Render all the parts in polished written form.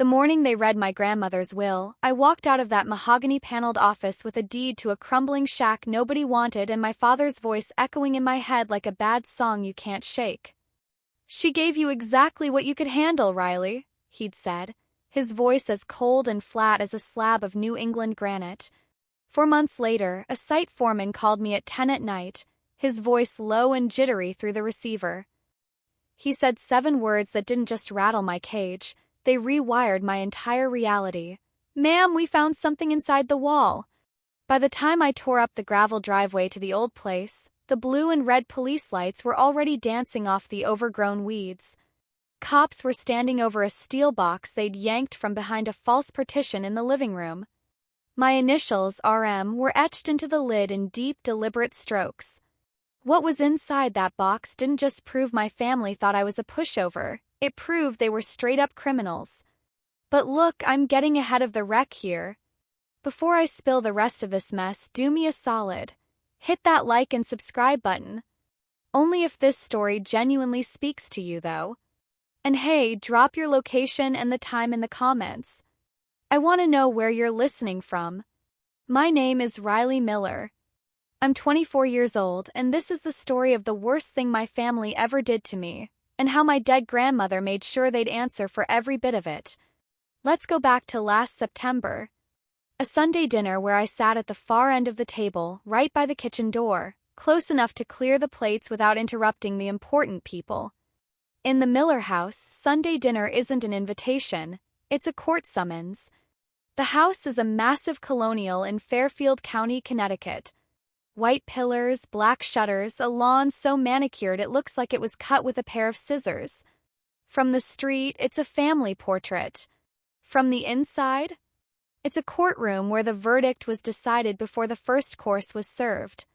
The morning they read my grandmother's will, I walked out of that mahogany-paneled office with a deed to a crumbling shack nobody wanted and my father's voice echoing in my head like a bad song you can't shake. "She gave you exactly what you could handle, Riley," he'd said, his voice as cold and flat as a slab of New England granite. 4 months later, a site foreman called me at 10 at night, his voice low and jittery through the receiver. He said 7 words that didn't just rattle my cage, they rewired my entire reality. "Ma'am, we found something inside the wall." By the time I tore up the gravel driveway to the old place, the blue and red police lights were already dancing off the overgrown weeds. Cops were standing over a steel box they'd yanked from behind a false partition in the living room. My initials, RM, were etched into the lid in deep, deliberate strokes. What was inside that box didn't just prove my family thought I was a pushover, it proved they were straight-up criminals. But look, I'm getting ahead of the wreck here. Before I spill the rest of this mess, do me a solid. Hit that like and subscribe button. Only if this story genuinely speaks to you, though. And hey, drop your location and the time in the comments. I want to know where you're listening from. My name is Riley Miller. I'm 24 years old, and this is the story of the worst thing my family ever did to me, and how my dead grandmother made sure they'd answer for every bit of it. Let's go back to last September. A Sunday dinner where I sat at the far end of the table, right by the kitchen door, close enough to clear the plates without interrupting the important people. In the Miller house, Sunday dinner isn't an invitation, it's a court summons. The house is a massive colonial in Fairfield County, Connecticut. White pillars, black shutters, a lawn so manicured it looks like it was cut with a pair of scissors. From the street, it's a family portrait. From the inside, it's a courtroom where the verdict was decided before the first course was served.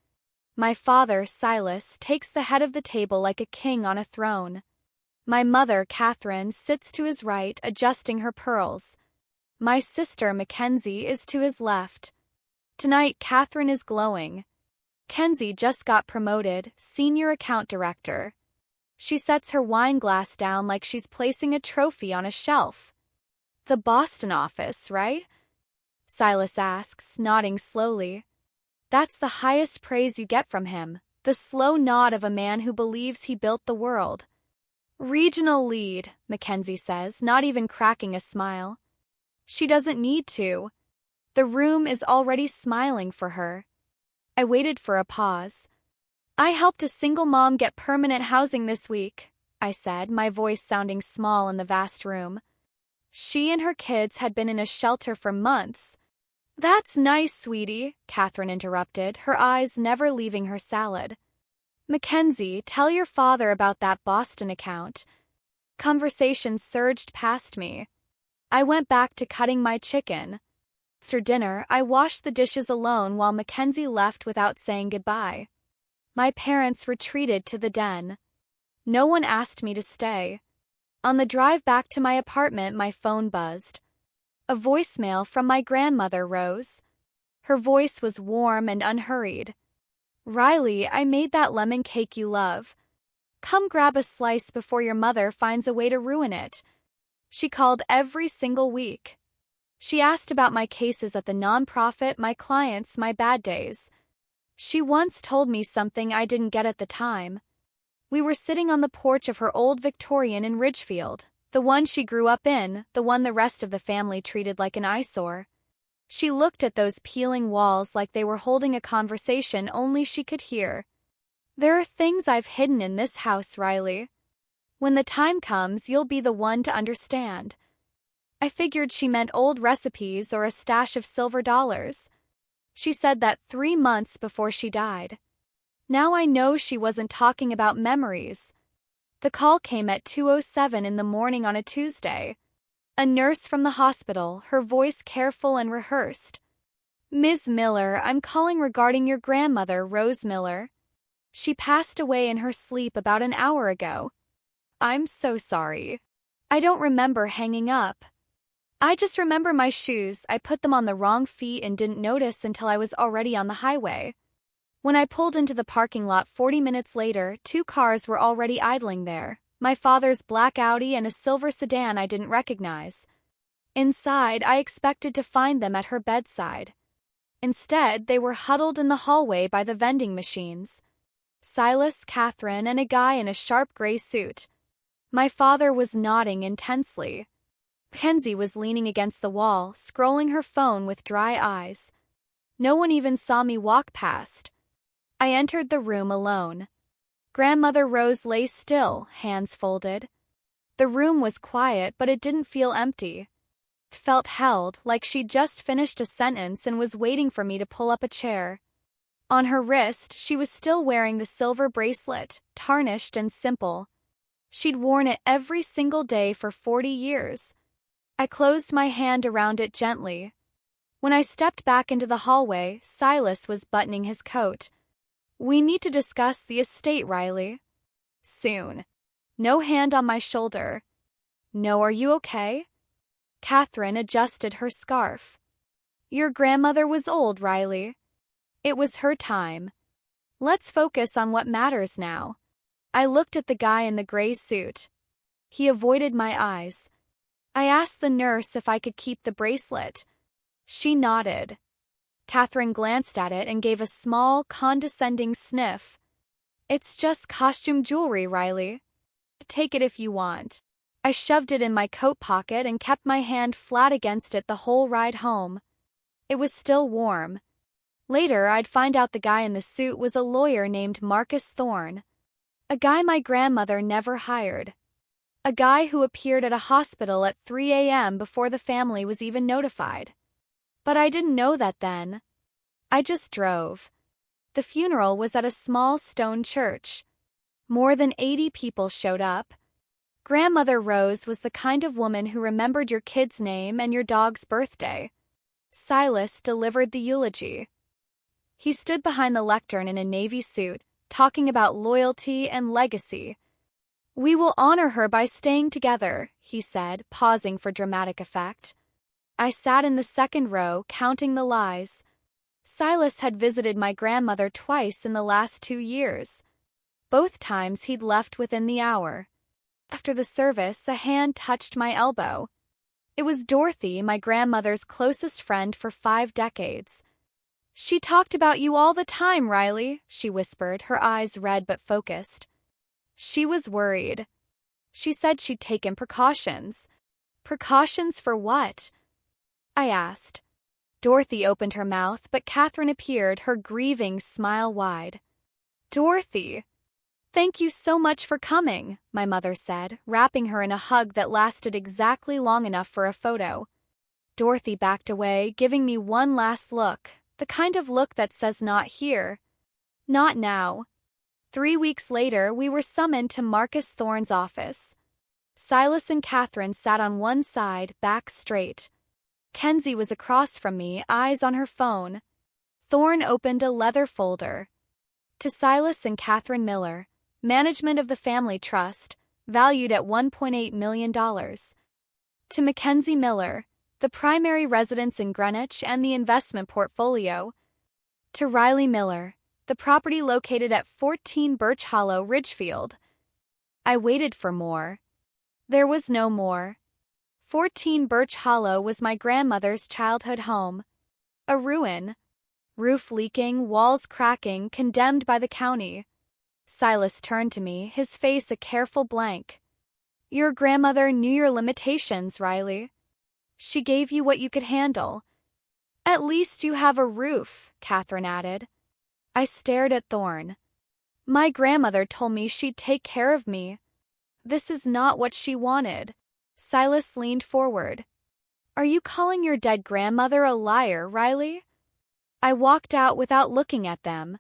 My father, Silas, takes the head of the table like a king on a throne. My mother, Catherine, sits to his right, adjusting her pearls. My sister, Mackenzie, is to his left. Tonight, Catherine is glowing. Kenzie just got promoted, senior account director. She sets her wine glass down like she's placing a trophy on a shelf. "The Boston office, right?" Silas asks, nodding slowly. That's the highest praise you get from him, the slow nod of a man who believes he built the world. "Regional lead," Mackenzie says, not even cracking a smile. She doesn't need to. The room is already smiling for her. I waited for a pause. "I helped a single mom get permanent housing this week," I said, my voice sounding small in the vast room. She and her kids had been in a shelter for months. "That's nice, sweetie," Catherine interrupted, her eyes never leaving her salad. "Mackenzie, tell your father about that Boston account." Conversation surged past me. I went back to cutting my chicken. After dinner, I washed the dishes alone while Mackenzie left without saying goodbye. My parents retreated to the den. No one asked me to stay. On the drive back to my apartment, my phone buzzed. A voicemail from my grandmother rose. Her voice was warm and unhurried. "Riley, I made that lemon cake you love. Come grab a slice before your mother finds a way to ruin it." She called every single week. She asked about my cases at the nonprofit, my clients, my bad days. She once told me something I didn't get at the time. We were sitting on the porch of her old Victorian in Ridgefield, the one she grew up in, the one the rest of the family treated like an eyesore. She looked at those peeling walls like they were holding a conversation only she could hear. "There are things I've hidden in this house, Riley. When the time comes, you'll be the one to understand." I figured she meant old recipes or a stash of silver dollars. She said that 3 months before she died. Now I know she wasn't talking about memories. The call came at 2:07 in the morning on a Tuesday. A nurse from the hospital, her voice careful and rehearsed. "Ms. Miller, I'm calling regarding your grandmother, Rose Miller. She passed away in her sleep about an hour ago." I'm so sorry. I don't remember hanging up. I just remember my shoes. I put them on the wrong feet and didn't notice until I was already on the highway. When I pulled into the parking lot 40 minutes later, 2 cars were already idling there. My father's black Audi and a silver sedan I didn't recognize. Inside, I expected to find them at her bedside. Instead, they were huddled in the hallway by the vending machines. Silas, Catherine, and a guy in a sharp gray suit. My father was nodding intensely. Kenzie was leaning against the wall, scrolling her phone with dry eyes. No one even saw me walk past. I entered the room alone. Grandmother Rose lay still, hands folded. The room was quiet, but it didn't feel empty. It felt held, like she'd just finished a sentence and was waiting for me to pull up a chair. On her wrist, she was still wearing the silver bracelet, tarnished and simple. She'd worn it every single day for 40 years. I closed my hand around it gently. When I stepped back into the hallway, Silas was buttoning his coat. "We need to discuss the estate, Riley." "Soon." No hand on my shoulder. "No, are you okay?" Catherine adjusted her scarf. "Your grandmother was old, Riley. It was her time. Let's focus on what matters now." I looked at the guy in the gray suit. He avoided my eyes. I asked the nurse if I could keep the bracelet. She nodded. Catherine glanced at it and gave a small, condescending sniff. "It's just costume jewelry, Riley. Take it if you want." I shoved it in my coat pocket and kept my hand flat against it the whole ride home. It was still warm. Later, I'd find out the guy in the suit was a lawyer named Marcus Thorne. A guy my grandmother never hired. A guy who appeared at a hospital at 3 a.m. before the family was even notified. But I didn't know that then. I just drove. The funeral was at a small stone church. More than 80 people showed up. Grandmother Rose was the kind of woman who remembered your kid's name and your dog's birthday. Silas delivered the eulogy. He stood behind the lectern in a navy suit, talking about loyalty and legacy. "We will honor her by staying together," he said, pausing for dramatic effect. I sat in the second row, counting the lies. Silas had visited my grandmother twice in the last 2 years. Both times he'd left within the hour. After the service, a hand touched my elbow. It was Dorothy, my grandmother's closest friend for 5 decades. "She talked about you all the time, Riley," she whispered, her eyes red but focused. She was worried. She said she'd taken precautions. Precautions for what? I asked. Dorothy opened her mouth, but Catherine appeared, her grieving smile wide. "Dorothy, thank you so much for coming," my mother said, wrapping her in a hug that lasted exactly long enough for a photo. Dorothy backed away, giving me one last look, the kind of look that says not here. Not now. 3 weeks later, we were summoned to Marcus Thorne's office. Silas and Catherine sat on one side, back straight. Kenzie was across from me, eyes on her phone. Thorne opened a leather folder. "To Silas and Catherine Miller, management of the family trust, valued at $1.8 million. To Mackenzie Miller, the primary residence in Greenwich and the investment portfolio. To Riley Miller, the property located at 14 Birch Hollow, Ridgefield." I waited for more. There was no more. 14 Birch Hollow was my grandmother's childhood home. A ruin. Roof leaking, walls cracking, condemned by the county. Silas turned to me, his face a careful blank. "Your grandmother knew your limitations, Riley. She gave you what you could handle. At least you have a roof," Catherine added. I stared at Thorne. "My grandmother told me she'd take care of me. This is not what she wanted." Silas leaned forward. "Are you calling your dead grandmother a liar, Riley?" I walked out without looking at them.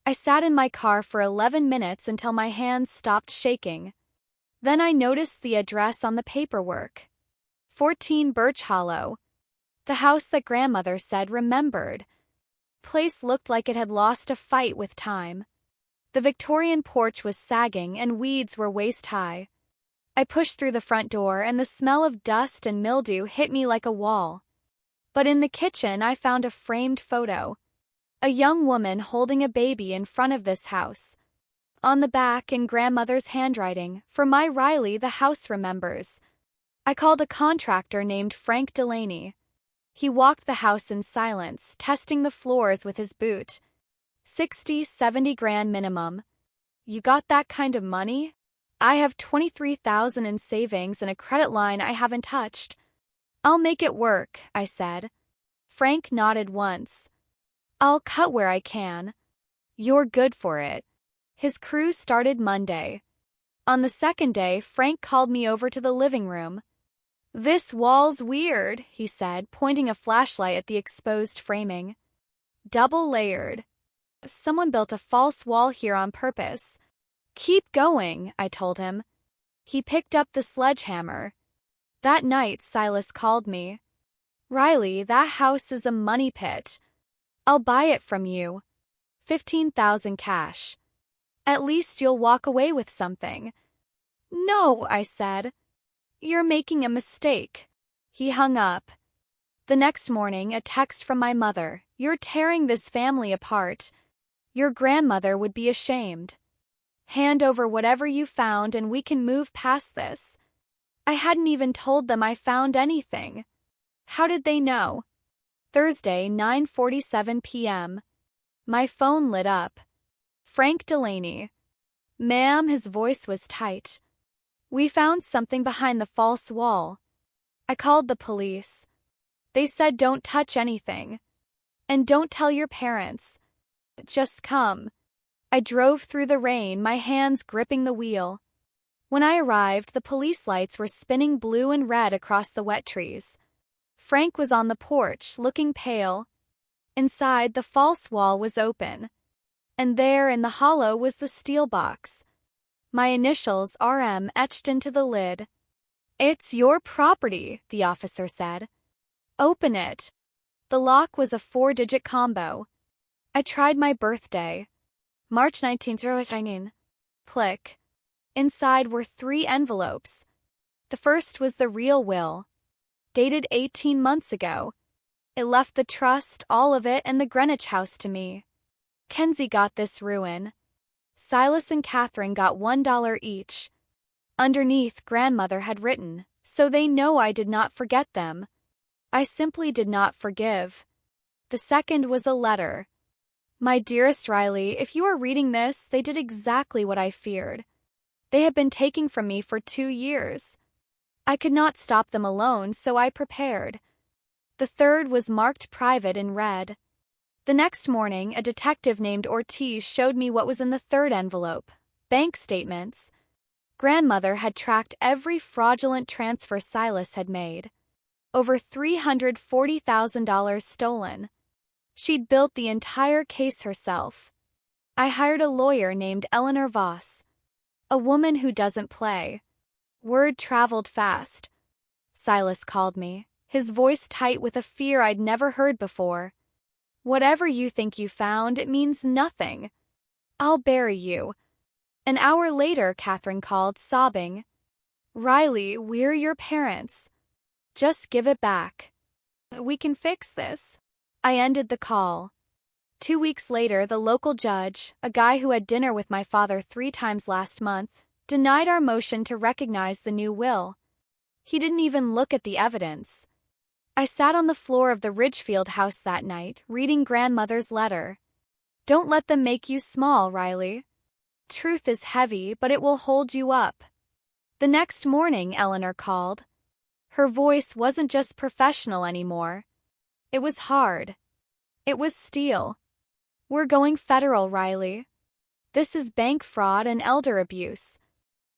I sat in my car for 11 minutes until my hands stopped shaking. Then I noticed the address on the paperwork. 14 Birch Hollow. The house that grandmother said remembered. Place looked like it had lost a fight with time. The Victorian porch was sagging and weeds were waist-high. I pushed through the front door and the smell of dust and mildew hit me like a wall. But in the kitchen I found a framed photo. A young woman holding a baby in front of this house. On the back, in grandmother's handwriting, "For my Riley, the house remembers." I called a contractor named Frank Delaney. He walked the house in silence, testing the floors with his boot. 60-70 grand minimum. You got that kind of money? I have 23,000 in savings and a credit line I haven't touched. I'll make it work, I said. Frank nodded once. I'll cut where I can. You're good for it. His crew started Monday. On the second day, Frank called me over to the living room. This wall's weird, he said, pointing a flashlight at the exposed framing. Double-layered. Someone built a false wall here on purpose. Keep going, I told him. He picked up the sledgehammer. That night, Silas called me. Riley, that house is a money pit. I'll buy it from you. 15,000 cash. At least you'll walk away with something. No, I said. You're making a mistake. He hung up. The next morning, a text from my mother. You're tearing this family apart. Your grandmother would be ashamed. Hand over whatever you found and we can move past this. I hadn't even told them I found anything. How did they know? Thursday, 9:47 p.m. My phone lit up. Frank Delaney. Ma'am, his voice was tight. We found something behind the false wall. I called the police. They said don't touch anything. And don't tell your parents. Just come. I drove through the rain, my hands gripping the wheel. When I arrived, the police lights were spinning blue and red across the wet trees. Frank was on the porch, looking pale. Inside, the false wall was open. And there, in the hollow, was the steel box. My initials, RM, etched into the lid. It's your property, the officer said. Open it. The lock was a 4-digit combo. I tried my birthday. March 19th. Click. Inside were 3 envelopes. The first was the real will. Dated 18 months ago. It left the trust, all of it, and the Greenwich house to me. Kenzie got this ruin. Silas and Catherine got $1 each. Underneath, grandmother had written, so they know I did not forget them. I simply did not forgive. The second was a letter. My dearest Riley, if you are reading this, they did exactly what I feared. They have been taking from me for 2 years. I could not stop them alone, so I prepared. The third was marked private in red. The next morning, a detective named Ortiz showed me what was in the third envelope. Bank statements. Grandmother had tracked every fraudulent transfer Silas had made. Over $340,000 stolen. She'd built the entire case herself. I hired a lawyer named Eleanor Voss. A woman who doesn't play. Word traveled fast. Silas called me, his voice tight with a fear I'd never heard before. Whatever you think you found, it means nothing. I'll bury you. An hour later, Catherine called, sobbing. Riley, we're your parents. Just give it back. We can fix this. I ended the call. 2 weeks later, the local judge, a guy who had dinner with my father 3 times last month, denied our motion to recognize the new will. He didn't even look at the evidence. I sat on the floor of the Ridgefield house that night, reading grandmother's letter. Don't let them make you small, Riley. Truth is heavy, but it will hold you up. The next morning, Eleanor called. Her voice wasn't just professional anymore. It was hard. It was steel. We're going federal, Riley. This is bank fraud and elder abuse.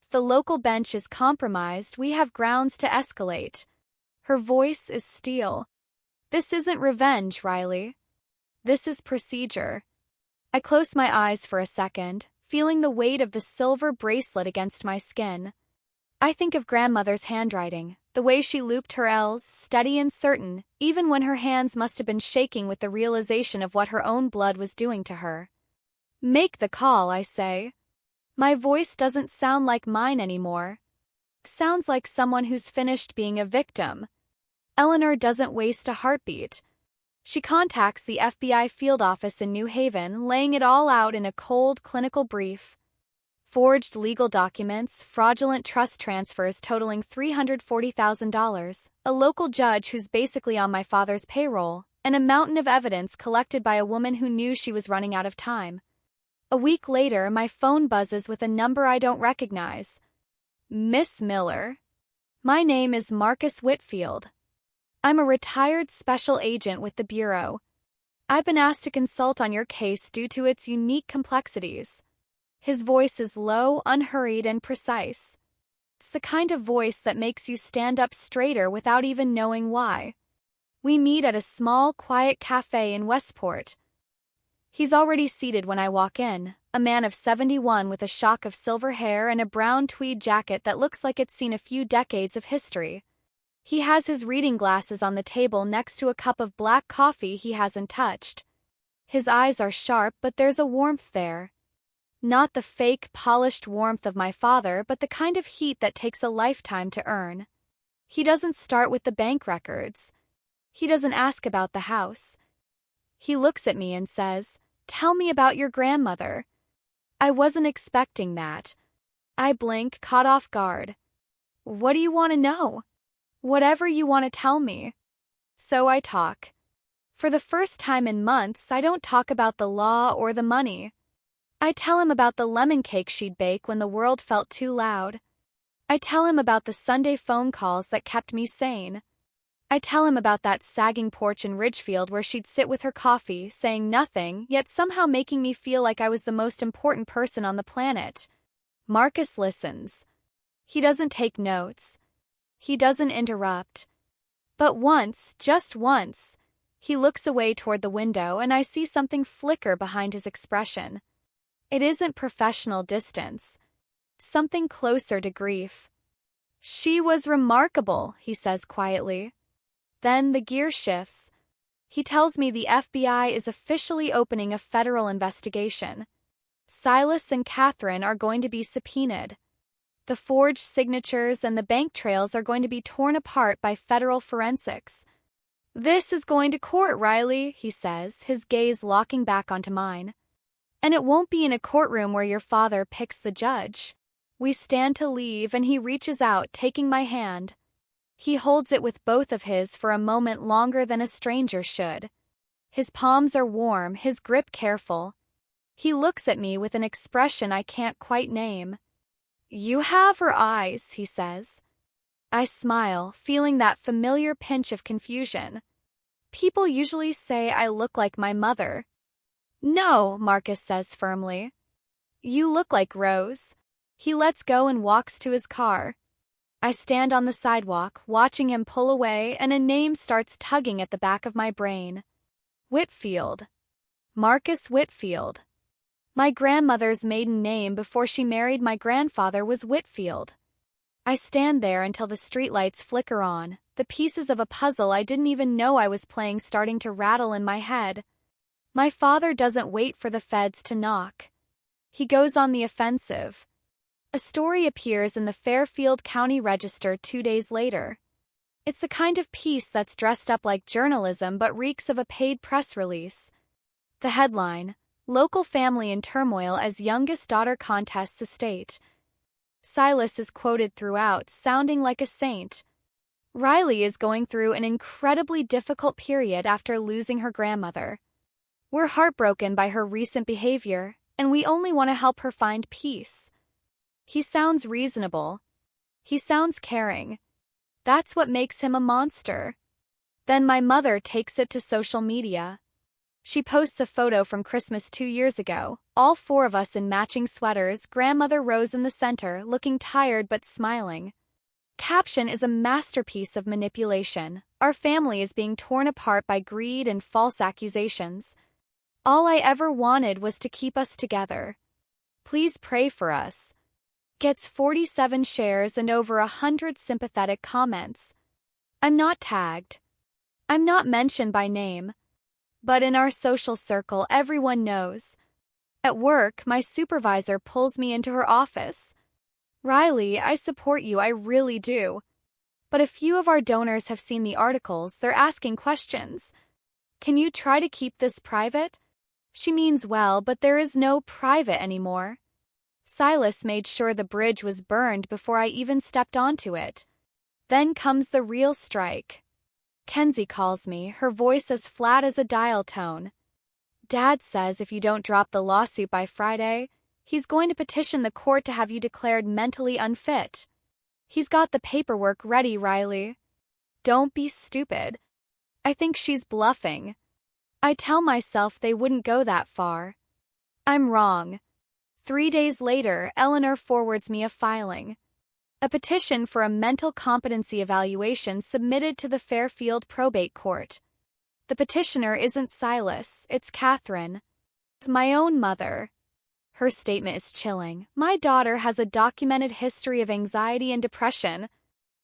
If the local bench is compromised, we have grounds to escalate. Her voice is steel. This isn't revenge, Riley. This is procedure. I closed my eyes for a second, feeling the weight of the silver bracelet against my skin. I think of grandmother's handwriting, the way she looped her L's, steady and certain, even when her hands must have been shaking with the realization of what her own blood was doing to her. Make the call, I say. My voice doesn't sound like mine anymore. Sounds like someone who's finished being a victim. Eleanor doesn't waste a heartbeat. She contacts the FBI field office in New Haven, laying it all out in a cold, clinical brief. Forged legal documents, fraudulent trust transfers totaling $340,000, a local judge who's basically on my father's payroll, and a mountain of evidence collected by a woman who knew she was running out of time. A week later, my phone buzzes with a number I don't recognize. Miss Miller. My name is Marcus Whitfield. I'm a retired special agent with the Bureau. I've been asked to consult on your case due to its unique complexities. His voice is low, unhurried, and precise. It's the kind of voice that makes you stand up straighter without even knowing why. We meet at a small, quiet cafe in Westport. He's already seated when I walk in, a man of 71 with a shock of silver hair and a brown tweed jacket that looks like it's seen a few decades of history. He has his reading glasses on the table next to a cup of black coffee he hasn't touched. His eyes are sharp, but there's a warmth there. Not the fake, polished warmth of my father, but the kind of heat that takes a lifetime to earn. He doesn't start with the bank records. He doesn't ask about the house. He looks at me and says, "Tell me about your grandmother." I wasn't expecting that. I blink, caught off guard. "What do you want to know?" "Whatever you want to tell me." So I talk. For the first time in months, I don't talk about the law or the money. I tell him about the lemon cake she'd bake when the world felt too loud. I tell him about the Sunday phone calls that kept me sane. I tell him about that sagging porch in Ridgefield where she'd sit with her coffee, saying nothing, yet somehow making me feel like I was the most important person on the planet. Marcus listens. He doesn't take notes. He doesn't interrupt. But once, just once, he looks away toward the window and I see something flicker behind his expression. It isn't professional distance. Something closer to grief. "She was remarkable," he says quietly. Then the gear shifts. He tells me the FBI is officially opening a federal investigation. Silas and Catherine are going to be subpoenaed. The forged signatures and the bank trails are going to be torn apart by federal forensics. "This is going to court, Riley," he says, his gaze locking back onto mine. "And it won't be in a courtroom where your father picks the judge." We stand to leave and he reaches out, taking my hand. He holds it with both of his for a moment longer than a stranger should. His palms are warm, his grip careful. He looks at me with an expression I can't quite name. "You have her eyes," he says. I smile, feeling that familiar pinch of confusion. People usually say I look like my mother. "No," Marcus says firmly. "You look like Rose." He lets go and walks to his car. I stand on the sidewalk, watching him pull away, and a name starts tugging at the back of my brain. Whitfield. Marcus Whitfield. My grandmother's maiden name before she married my grandfather was Whitfield. I stand there until the streetlights flicker on, the pieces of a puzzle I didn't even know I was playing starting to rattle in my head. My father doesn't wait for the feds to knock. He goes on the offensive. A story appears in the Fairfield County Register 2 days later. It's the kind of piece that's dressed up like journalism but reeks of a paid press release. The headline: Local family in turmoil as youngest daughter contests estate. Silas is quoted throughout, sounding like a saint. Riley is going through an incredibly difficult period after losing her grandmother. We're heartbroken by her recent behavior, and we only want to help her find peace. He sounds reasonable. He sounds caring. That's what makes him a monster. Then my mother takes it to social media. She posts a photo from Christmas 2 years ago, all 4 of us in matching sweaters, Grandmother Rose in the center, looking tired but smiling. Caption is a masterpiece of manipulation. Our family is being torn apart by greed and false accusations. All I ever wanted was to keep us together. Please pray for us. Gets 47 shares and over 100 sympathetic comments. I'm not tagged. I'm not mentioned by name. But in our social circle, everyone knows. At work, my supervisor pulls me into her office. "Riley, I support you, I really do. But a few of our donors have seen the articles, they're asking questions. Can you try to keep this private?" She means well, but there is no private anymore. Silas made sure the bridge was burned before I even stepped onto it. Then comes the real strike. Kenzie calls me, her voice as flat as a dial tone. Dad says if you don't drop the lawsuit by Friday, he's going to petition the court to have you declared mentally unfit. He's got the paperwork ready, Riley. Don't be stupid. I think she's bluffing. I tell myself they wouldn't go that far. I'm wrong. 3 days later, Eleanor forwards me a filing. A petition for a mental competency evaluation submitted to the Fairfield Probate Court. The petitioner isn't Silas, it's Catherine. It's my own mother. Her statement is chilling. My daughter has a documented history of anxiety and depression.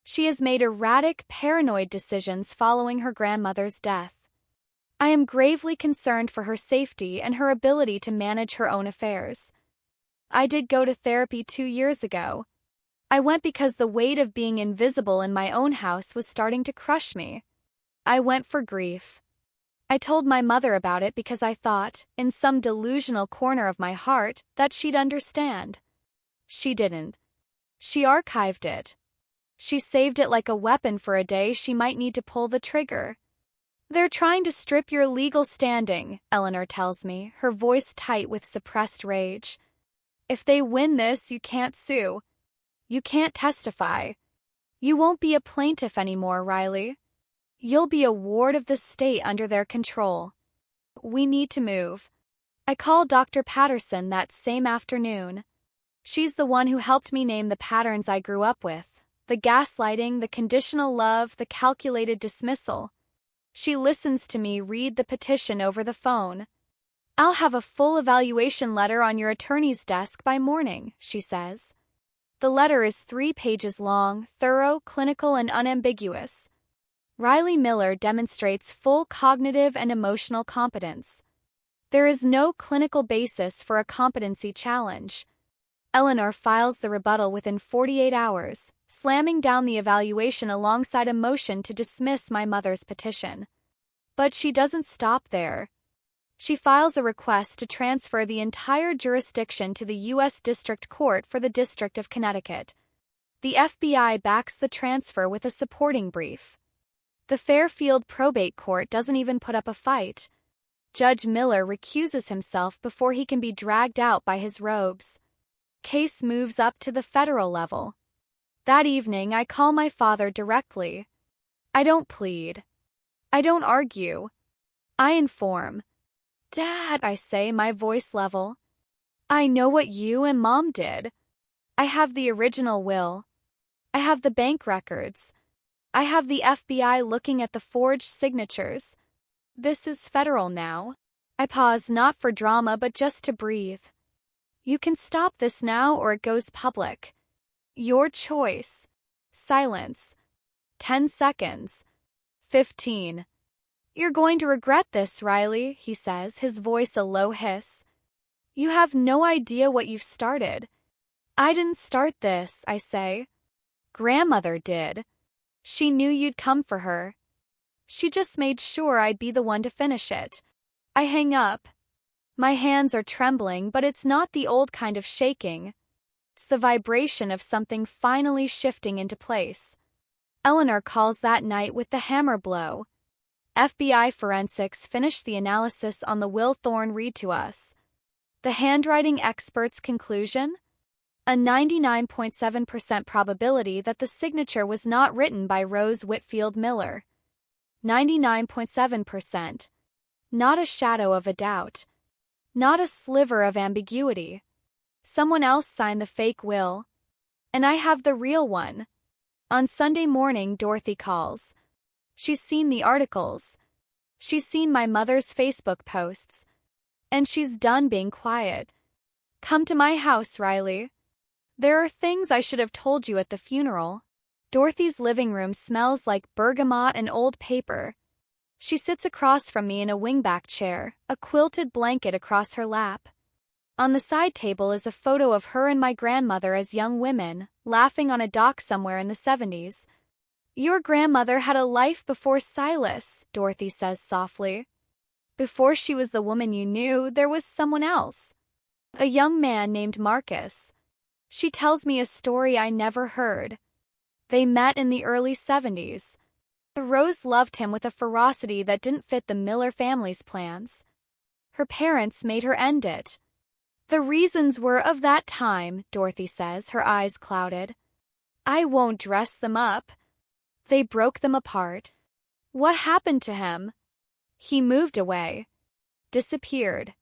She has made erratic, paranoid decisions following her grandmother's death. I am gravely concerned for her safety and her ability to manage her own affairs. I did go to therapy 2 years ago. I went because the weight of being invisible in my own house was starting to crush me. I went for grief. I told my mother about it because I thought, in some delusional corner of my heart, that she'd understand. She didn't. She archived it. She saved it like a weapon for a day she might need to pull the trigger. They're trying to strip your legal standing, Eleanor tells me, her voice tight with suppressed rage. If they win this, you can't sue. You can't testify. You won't be a plaintiff anymore, Riley. You'll be a ward of the state under their control. We need to move. I called Dr. Patterson that same afternoon. She's the one who helped me name the patterns I grew up with. The gaslighting, the conditional love, the calculated dismissal. She listens to me read the petition over the phone. I'll have a full evaluation letter on your attorney's desk by morning, she says. The letter is 3 pages long, thorough, clinical, and unambiguous. Riley Miller demonstrates full cognitive and emotional competence. There is no clinical basis for a competency challenge. Eleanor files the rebuttal within 48 hours, slamming down the evaluation alongside a motion to dismiss my mother's petition. But she doesn't stop there. She files a request to transfer the entire jurisdiction to the U.S. District Court for the District of Connecticut. The FBI backs the transfer with a supporting brief. The Fairfield Probate Court doesn't even put up a fight. Judge Miller recuses himself before he can be dragged out by his robes. Case moves up to the federal level. That evening, I call my father directly. I don't plead. I don't argue. I inform. Dad, I say, my voice level. I know what you and Mom did. I have the original will. I have the bank records. I have the FBI looking at the forged signatures. This is federal now. I pause not for drama but just to breathe. You can stop this now or it goes public. Your choice. Silence. 10 seconds. 15. You're going to regret this, Riley, he says, his voice a low hiss. You have no idea what you've started. I didn't start this, I say. Grandmother did. She knew you'd come for her. She just made sure I'd be the one to finish it. I hang up. My hands are trembling, but it's not the old kind of shaking. It's the vibration of something finally shifting into place. Eleanor calls that night with the hammer blow. FBI forensics finished the analysis on the will Thorne read to us. The handwriting expert's conclusion? A 99.7% probability that the signature was not written by Rose Whitfield Miller. 99.7%. Not a shadow of a doubt. Not a sliver of ambiguity. Someone else signed the fake will. And I have the real one. On Sunday morning, Dorothy calls. She's seen the articles. She's seen my mother's Facebook posts. And she's done being quiet. Come to my house, Riley. There are things I should have told you at the funeral. Dorothy's living room smells like bergamot and old paper. She sits across from me in a wingback chair, a quilted blanket across her lap. On the side table is a photo of her and my grandmother as young women, laughing on a dock somewhere in the 70s. Your grandmother had a life before Silas, Dorothy says softly. Before she was the woman you knew, there was someone else. A young man named Marcus. She tells me a story I never heard. They met in the early 70s. Rose loved him with a ferocity that didn't fit the Miller family's plans. Her parents made her end it. The reasons were of that time, Dorothy says, her eyes clouded. I won't dress them up. They broke them apart. What happened to him? He moved away. Disappeared.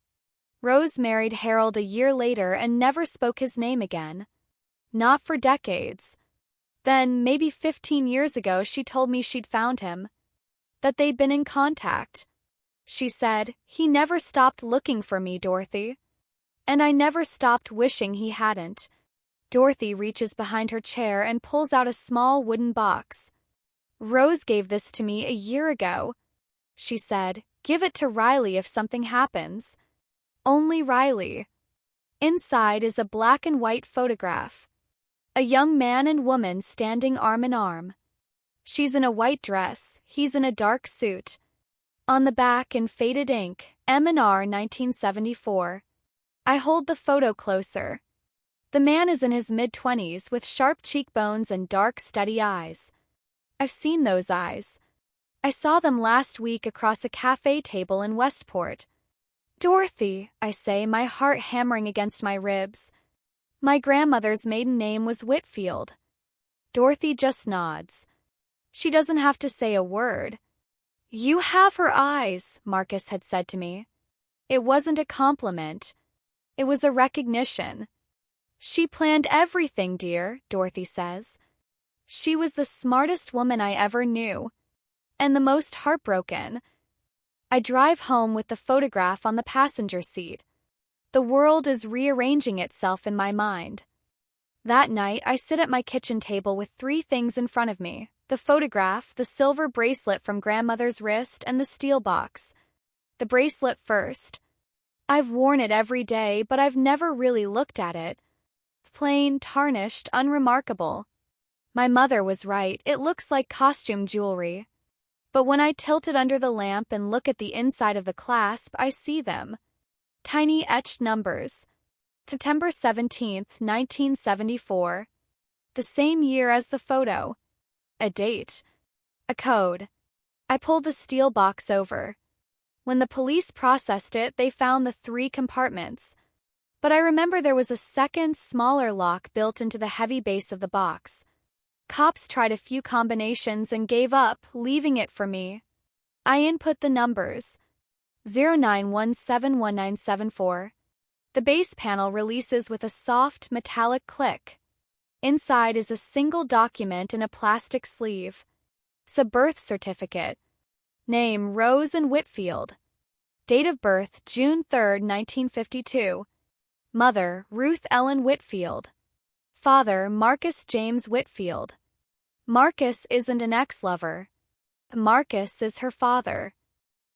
Rose married Harold a year later and never spoke his name again. Not for decades. Then, maybe 15 years ago, she told me she'd found him. That they'd been in contact. She said, he never stopped looking for me, Dorothy. And I never stopped wishing he hadn't. Dorothy reaches behind her chair and pulls out a small wooden box. Rose gave this to me a year ago. She said, give it to Riley if something happens. Only Riley. Inside is a black and white photograph. A young man and woman standing arm in arm. She's in a white dress, he's in a dark suit. On the back in faded ink, M&R 1974. I hold the photo closer. The man is in his mid-20s with sharp cheekbones and dark, steady eyes. I've seen those eyes. I saw them last week across a cafe table in Westport. Dorothy, I say, my heart hammering against my ribs. My grandmother's maiden name was Whitfield. Dorothy just nods. She doesn't have to say a word. You have her eyes, Marcus had said to me. It wasn't a compliment. It was a recognition. She planned everything, dear, Dorothy says. She was the smartest woman I ever knew. And the most heartbroken. I drive home with the photograph on the passenger seat. The world is rearranging itself in my mind. That night, I sit at my kitchen table with 3 things in front of me. The photograph, the silver bracelet from grandmother's wrist, and the steel box. The bracelet first. I've worn it every day, but I've never really looked at it. Plain, tarnished, unremarkable. My mother was right, it looks like costume jewelry. But when I tilt it under the lamp and look at the inside of the clasp, I see them. Tiny etched numbers. September 17th, 1974. The same year as the photo. A date. A code. I pulled the steel box over. When the police processed it, they found the 3 compartments. But I remember there was a second, smaller lock built into the heavy base of the box. Cops tried a few combinations and gave up, leaving it for me. I input the numbers. 09171974. The base panel releases with a soft, metallic click. Inside is a single document in a plastic sleeve. It's a birth certificate. Name Rose and Whitfield. Date of birth June 3, 1952. Mother Ruth Ellen Whitfield. Father Marcus James Whitfield. Marcus isn't an ex-lover. Marcus is her father.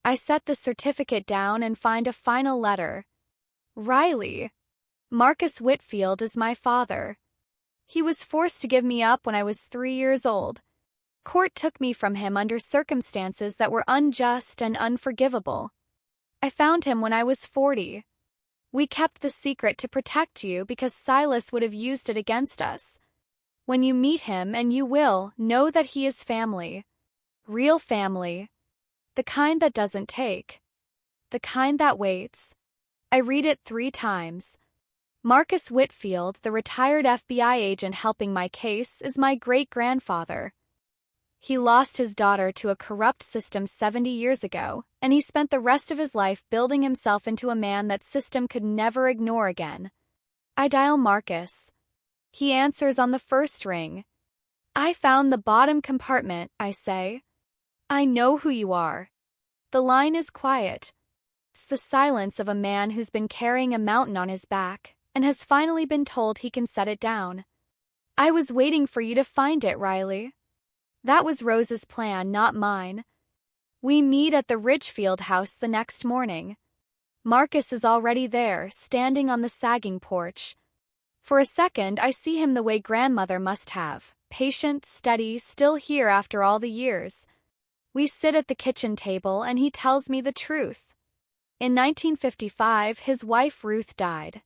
I set the certificate down and find a final letter. Riley. Marcus Whitfield is my father. He was forced to give me up when I was 3 years old. Court took me from him under circumstances that were unjust and unforgivable. I found him when I was 40. We kept the secret to protect you because Silas would have used it against us. When you meet him, and you will, know that he is family. Real family. The kind that doesn't take. The kind that waits. I read it 3 times. Marcus Whitfield, the retired FBI agent helping my case, is my great-grandfather. He lost his daughter to a corrupt system 70 years ago, and he spent the rest of his life building himself into a man that system could never ignore again. I dial Marcus. He answers on the first ring. I found the bottom compartment, I say. I know who you are. The line is quiet. It's the silence of a man who's been carrying a mountain on his back and has finally been told he can set it down. I was waiting for you to find it, Riley. That was Rose's plan, not mine. We meet at the Ridgefield house the next morning. Marcus is already there, standing on the sagging porch. For a second, I see him the way grandmother must have, patient, steady, still here after all the years. We sit at the kitchen table and he tells me the truth. In 1955, his wife Ruth died.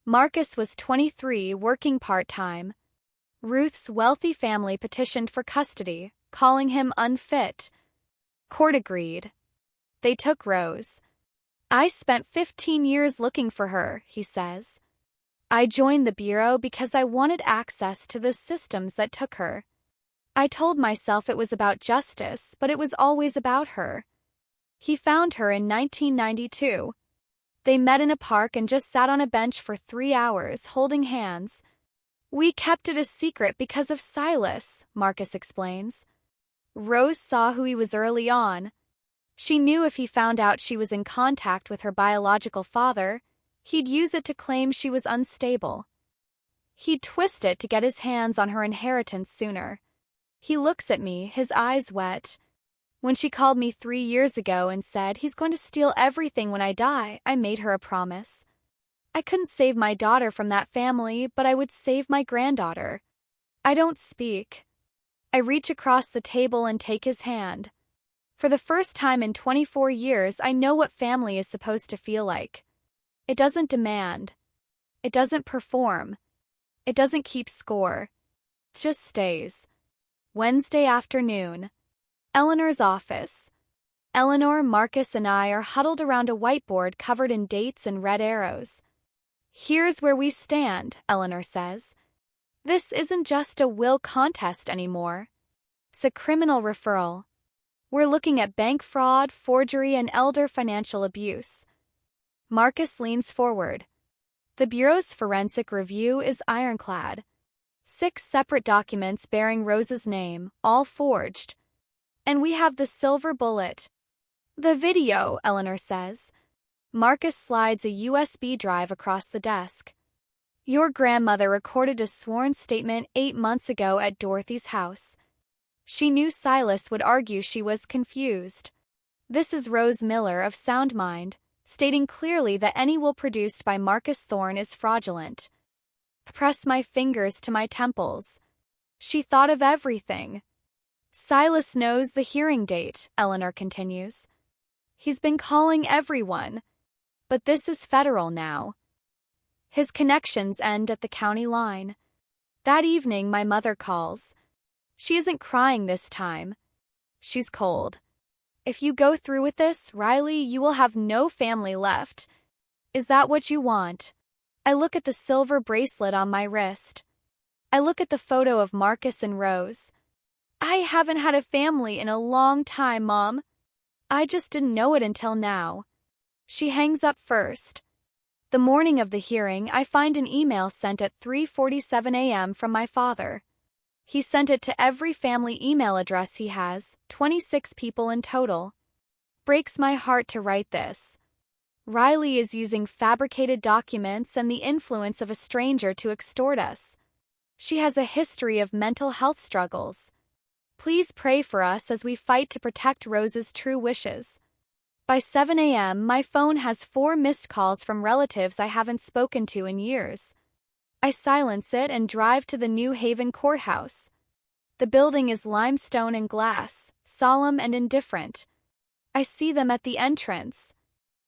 Marcus was 23, working part-time. Ruth's wealthy family petitioned for custody, calling him unfit. Court agreed. They took Rose. I spent 15 years looking for her, he says. I joined the Bureau because I wanted access to the systems that took her. I told myself it was about justice, but it was always about her. He found her in 1992. They met in a park and just sat on a bench for 3 hours, holding hands. We kept it a secret because of Silas, Marcus explains. Rose saw who he was early on. She knew if he found out she was in contact with her biological father, he'd use it to claim she was unstable. He'd twist it to get his hands on her inheritance sooner. He looks at me, his eyes wet. When she called me 3 years ago and said he's going to steal everything when I die, I made her a promise. I couldn't save my daughter from that family, but I would save my granddaughter. I don't speak. I reach across the table and take his hand. For the first time in 24 years, I know what family is supposed to feel like. It doesn't demand. It doesn't perform. It doesn't keep score. It just stays. Wednesday afternoon. Eleanor's office. Eleanor, Marcus, and I are huddled around a whiteboard covered in dates and red arrows. Here's where we stand, Eleanor says. This isn't just a will contest anymore. It's a criminal referral. We're looking at bank fraud, forgery, and elder financial abuse. Marcus leans forward. The Bureau's forensic review is ironclad. 6 separate documents bearing Rose's name, all forged. And we have the silver bullet. The video, Eleanor says. Marcus slides a USB drive across the desk. Your grandmother recorded a sworn statement 8 months ago at Dorothy's house. She knew Silas would argue she was confused. This is Rose Miller of Sound Mind, stating clearly that any will produced by Marcus Thorne is fraudulent. I press my fingers to my temples. She thought of everything. Silas knows the hearing date, Eleanor continues. He's been calling everyone. But this is federal now. His connections end at the county line. That evening, my mother calls. She isn't crying this time. She's cold. If you go through with this, Riley, you will have no family left. Is that what you want? I look at the silver bracelet on my wrist. I look at the photo of Marcus and Rose. I haven't had a family in a long time, Mom. I just didn't know it until now. She hangs up first. The morning of the hearing, I find an email sent at 3:47 a.m. from my father. He sent it to every family email address he has, 26 people in total. Breaks my heart to write this. Riley is using fabricated documents and the influence of a stranger to extort us. She has a history of mental health struggles. Please pray for us as we fight to protect Rose's true wishes. By 7 a.m., my phone has 4 missed calls from relatives I haven't spoken to in years. I silence it and drive to the New Haven courthouse. The building is limestone and glass, solemn and indifferent. I see them at the entrance.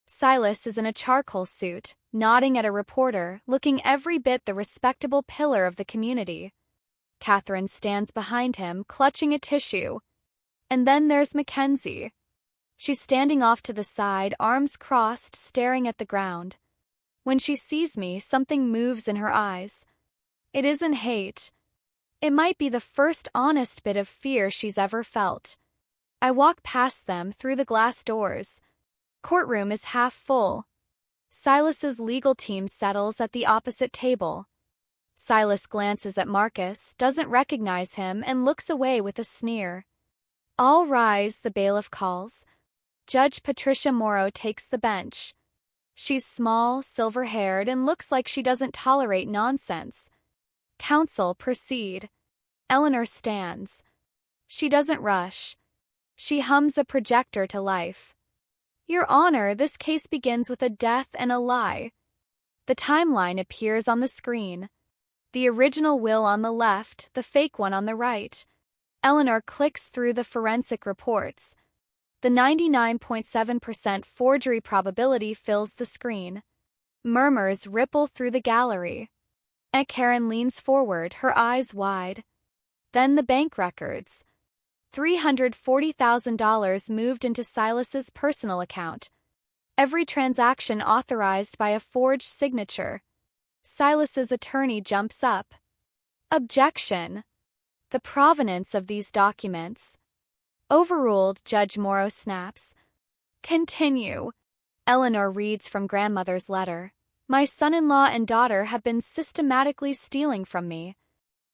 Silas is in a charcoal suit, nodding at a reporter, looking every bit the respectable pillar of the community. Catherine stands behind him, clutching a tissue. And then there's Mackenzie. She's standing off to the side, arms crossed, staring at the ground. When she sees me, something moves in her eyes. It isn't hate. It might be the first honest bit of fear she's ever felt. I walk past them through the glass doors. Courtroom is half full. Silas's legal team settles at the opposite table. Silas glances at Marcus, doesn't recognize him, and looks away with a sneer. All rise, the bailiff calls. Judge Patricia Morrow takes the bench. She's small, silver-haired, and looks like she doesn't tolerate nonsense. Counsel proceed. Eleanor stands. She doesn't rush. She hums a projector to life. Your Honor, this case begins with a death and a lie. The timeline appears on the screen. The original will on the left, the fake one on the right. Eleanor clicks through the forensic reports. The 99.7% forgery probability fills the screen. Murmurs ripple through the gallery. Karen leans forward, her eyes wide. Then the bank records. $340,000 moved into Silas's personal account. Every transaction authorized by a forged signature. Silas's attorney jumps up. Objection. The provenance of these documents. Overruled, Judge Morrow snaps. Continue. Eleanor reads from grandmother's letter. My son-in-law and daughter have been systematically stealing from me.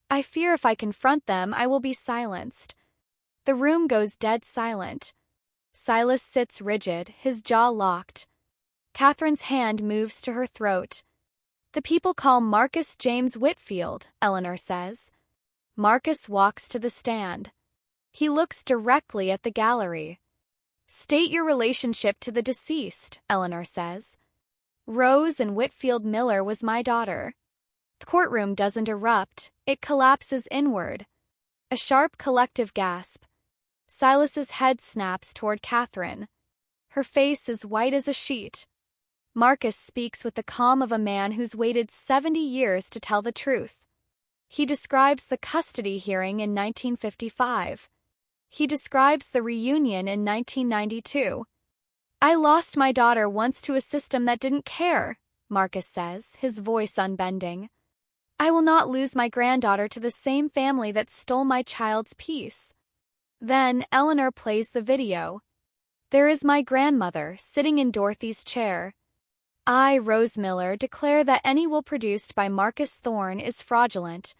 I fear if I confront them, I will be silenced. The room goes dead silent. Silas sits rigid, his jaw locked. Catherine's hand moves to her throat. The people call Marcus James Whitfield, Eleanor says. Marcus walks to the stand. He looks directly at the gallery. State your relationship to the deceased, Eleanor says. Rose and Whitfield Miller was my daughter. The courtroom doesn't erupt, it collapses inward. A sharp collective gasp. Silas's head snaps toward Catherine. Her face is white as a sheet. Marcus speaks with the calm of a man who's waited 70 years to tell the truth. He describes the custody hearing in 1955. He describes the reunion in 1992. I lost my daughter once to a system that didn't care, Marcus says, his voice unbending. I will not lose my granddaughter to the same family that stole my child's peace. Then Eleanor plays the video. There is my grandmother sitting in Dorothy's chair. I, Rose Miller, declare that any will produced by Marcus Thorne is fraudulent.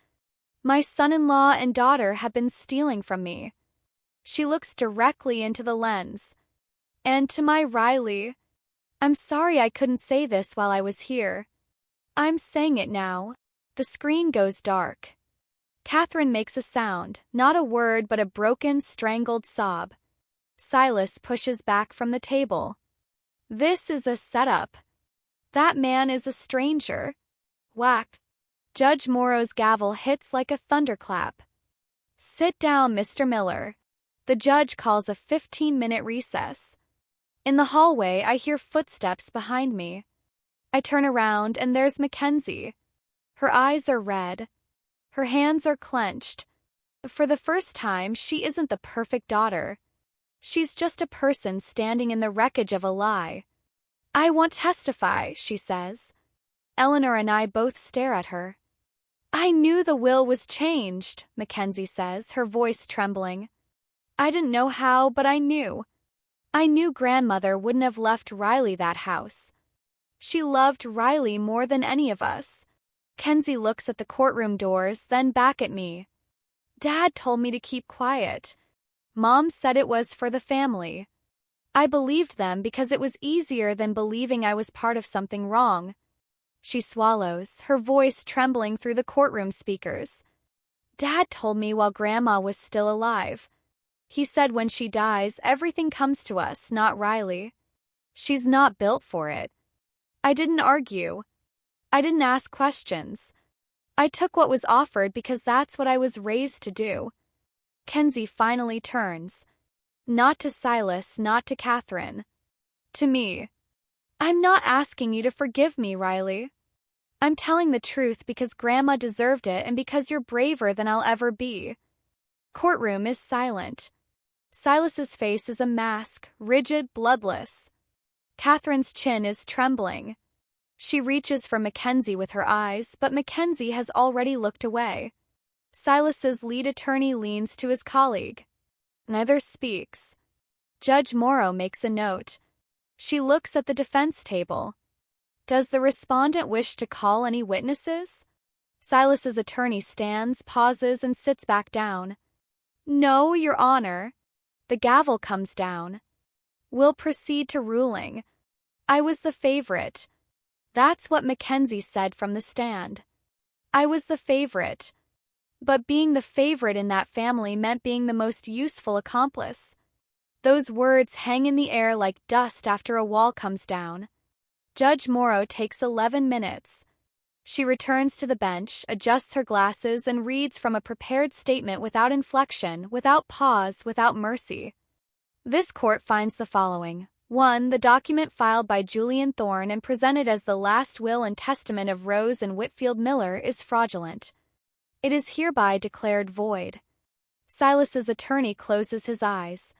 My son-in-law and daughter have been stealing from me. She looks directly into the lens. And to my Riley, I'm sorry I couldn't say this while I was here. I'm saying it now. The screen goes dark. Catherine makes a sound, not a word but a broken, strangled sob. Silas pushes back from the table. This is a setup. That man is a stranger. Whack. Judge Morrow's gavel hits like a thunderclap. Sit down, Mr. Miller. The judge calls a 15-minute recess. In the hallway, I hear footsteps behind me. I turn around and there's Mackenzie. Her eyes are red. Her hands are clenched. For the first time, she isn't the perfect daughter. She's just a person standing in the wreckage of a lie. I won't testify, she says. Eleanor and I both stare at her. I knew the will was changed, Mackenzie says, her voice trembling. I didn't know how, but I knew. I knew grandmother wouldn't have left Riley that house. She loved Riley more than any of us. Kenzie looks at the courtroom doors, then back at me. Dad told me to keep quiet. Mom said it was for the family. I believed them because it was easier than believing I was part of something wrong. She swallows, her voice trembling through the courtroom speakers. Dad told me while Grandma was still alive. He said when she dies, everything comes to us, not Riley. She's not built for it. I didn't argue. I didn't ask questions. I took what was offered because that's what I was raised to do. Kenzie finally turns. Not to Silas, not to Catherine. To me. I'm not asking you to forgive me, Riley. I'm telling the truth because Grandma deserved it and because you're braver than I'll ever be. Courtroom is silent. Silas's face is a mask, rigid, bloodless. Catherine's chin is trembling. She reaches for Mackenzie with her eyes, but Mackenzie has already looked away. Silas's lead attorney leans to his colleague. Neither speaks. Judge Morrow makes a note. She looks at the defense table. Does the respondent wish to call any witnesses? Silas's attorney stands, pauses, and sits back down. No, Your Honor. The gavel comes down. We'll proceed to ruling. I was the favorite. That's what Mackenzie said from the stand. I was the favorite. But being the favorite in that family meant being the most useful accomplice. Those words hang in the air like dust after a wall comes down. Judge Morrow takes 11 minutes. She returns to the bench, adjusts her glasses, and reads from a prepared statement without inflection, without pause, without mercy. This court finds the following. 1. The document filed by Julian Thorne and presented as the last will and testament of Rose and Whitfield Miller is fraudulent. It is hereby declared void. Silas's attorney closes his eyes.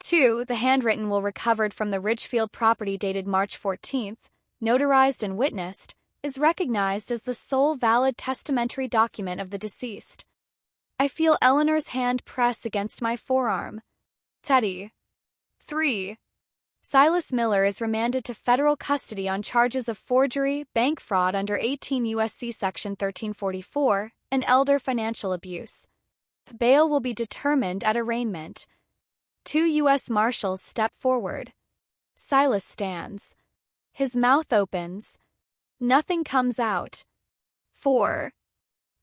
2. The handwritten will recovered from the Ridgefield property dated March 14th, notarized and witnessed, is recognized as the sole valid testamentary document of the deceased. I feel Eleanor's hand press against my forearm. Teddy. 3. Silas Miller is remanded to federal custody on charges of forgery, bank fraud under 18 U.S.C. Section 1344, and elder financial abuse. Bail will be determined at arraignment. 2 U.S. Marshals step forward. Silas stands. His mouth opens. Nothing comes out. 4.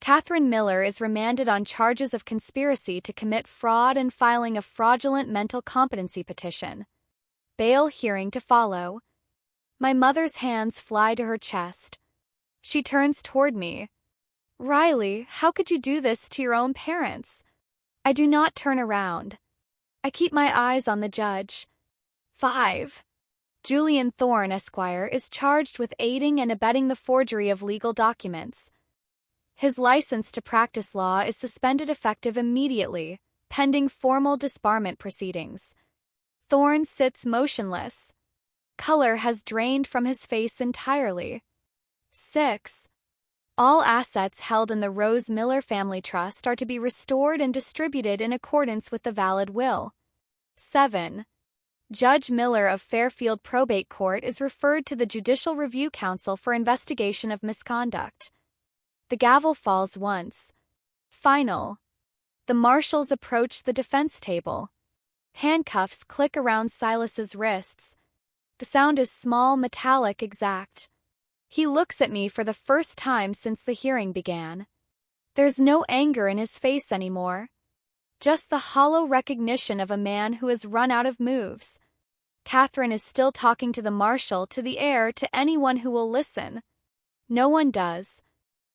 Catherine Miller is remanded on charges of conspiracy to commit fraud and filing a fraudulent mental competency petition. Bail hearing to follow. My mother's hands fly to her chest. She turns toward me. Riley, how could you do this to your own parents? I do not turn around. I keep my eyes on the judge. 5. Julian Thorne, Esquire, is charged with aiding and abetting the forgery of legal documents. His license to practice law is suspended effective immediately, pending formal disbarment proceedings. Thorne sits motionless. Color has drained from his face entirely. 6. All assets held in the Rose Miller Family Trust are to be restored and distributed in accordance with the valid will. 7. Judge Miller of Fairfield Probate Court is referred to the Judicial Review Council for investigation of misconduct. The gavel falls once. Final. The marshals approach the defense table. Handcuffs click around Silas's wrists. The sound is small, metallic, exact. He looks at me for the first time since the hearing began. There's no anger in his face anymore. Just the hollow recognition of a man who has run out of moves. Catherine is still talking to the marshal, to the heir, to anyone who will listen. No one does.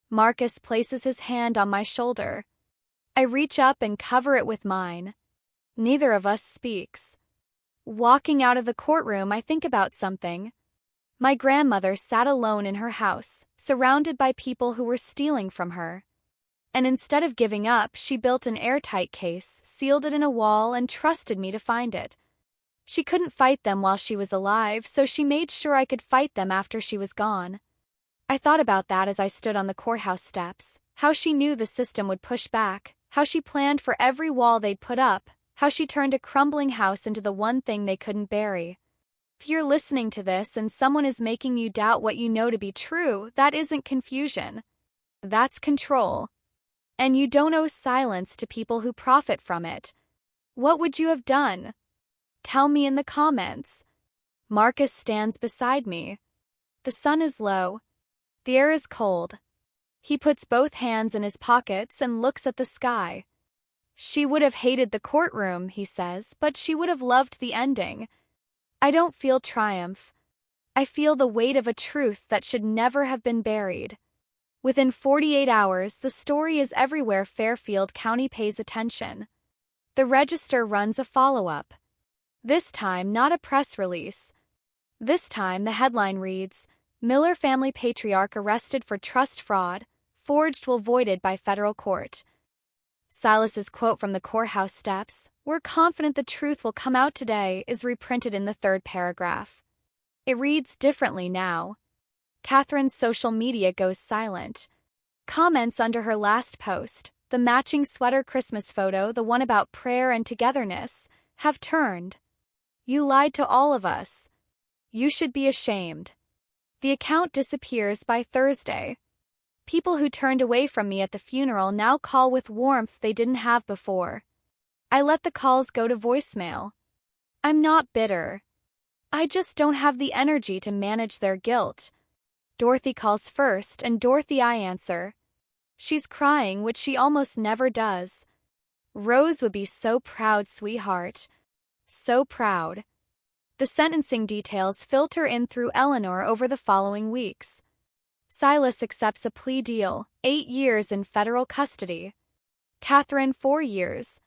Marcus places his hand on my shoulder. I reach up and cover it with mine. Neither of us speaks. Walking out of the courtroom, I think about something. My grandmother sat alone in her house, surrounded by people who were stealing from her. And instead of giving up, she built an airtight case, sealed it in a wall, and trusted me to find it. She couldn't fight them while she was alive, so she made sure I could fight them after she was gone. I thought about that as I stood on the courthouse steps, how she knew the system would push back, how she planned for every wall they'd put up, how she turned a crumbling house into the one thing they couldn't bury. If you're listening to this and someone is making you doubt what you know to be true, that isn't confusion. That's control. And you don't owe silence to people who profit from it. What would you have done? Tell me in the comments. Marcus stands beside me. The sun is low. The air is cold. He puts both hands in his pockets and looks at the sky. She would have hated the courtroom, he says, but she would have loved the ending. I don't feel triumph. I feel the weight of a truth that should never have been buried. Within 48 hours, the story is everywhere Fairfield County pays attention. The Register runs a follow-up. This time, not a press release. This time, the headline reads, Miller family patriarch arrested for trust fraud, forged will voided by federal court. Silas's quote from the courthouse steps, "We're confident the truth will come out today," is reprinted in the third paragraph. It reads differently now. Catherine's social media goes silent. Comments under her last post, the matching sweater Christmas photo, the one about prayer and togetherness, have turned. You lied to all of us. You should be ashamed. The account disappears by Thursday. People who turned away from me at the funeral now call with warmth they didn't have before. I let the calls go to voicemail. I'm not bitter. I just don't have the energy to manage their guilt. Dorothy calls first, and Dorothy I answer. She's crying, which she almost never does. Rose would be so proud, sweetheart. So proud. The sentencing details filter in through Eleanor over the following weeks. Silas accepts a plea deal, 8 years in federal custody. Catherine, 4 years.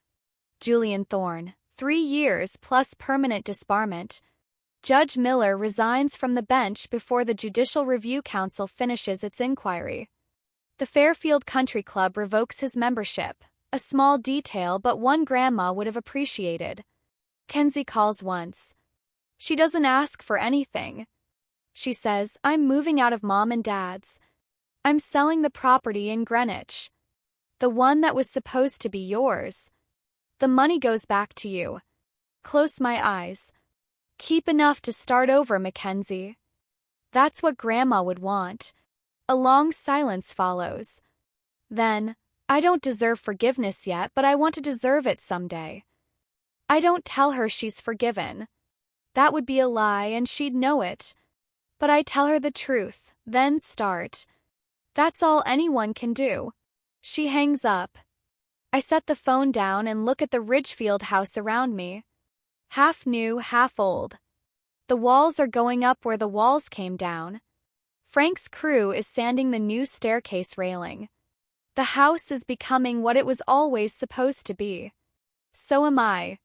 Julian Thorne, 3 years plus permanent disbarment. Judge Miller resigns from the bench before the Judicial Review Council finishes its inquiry. The Fairfield Country Club revokes his membership, a small detail but one Grandma would have appreciated. Kenzie calls once. She doesn't ask for anything. She says, "I'm moving out of Mom and Dad's. I'm selling the property in Greenwich. The one that was supposed to be yours. The money goes back to you." Close my eyes. "Keep enough to start over, Mackenzie." That's what Grandma would want. A long silence follows. Then, "I don't deserve forgiveness yet, but I want to deserve it someday." I don't tell her she's forgiven. That would be a lie and she'd know it. But I tell her the truth, then start. That's all anyone can do. She hangs up. I set the phone down and look at the Ridgefield house around me. Half new, half old. The walls are going up where the walls came down. Frank's crew is sanding the new staircase railing. The house is becoming what it was always supposed to be. So am I.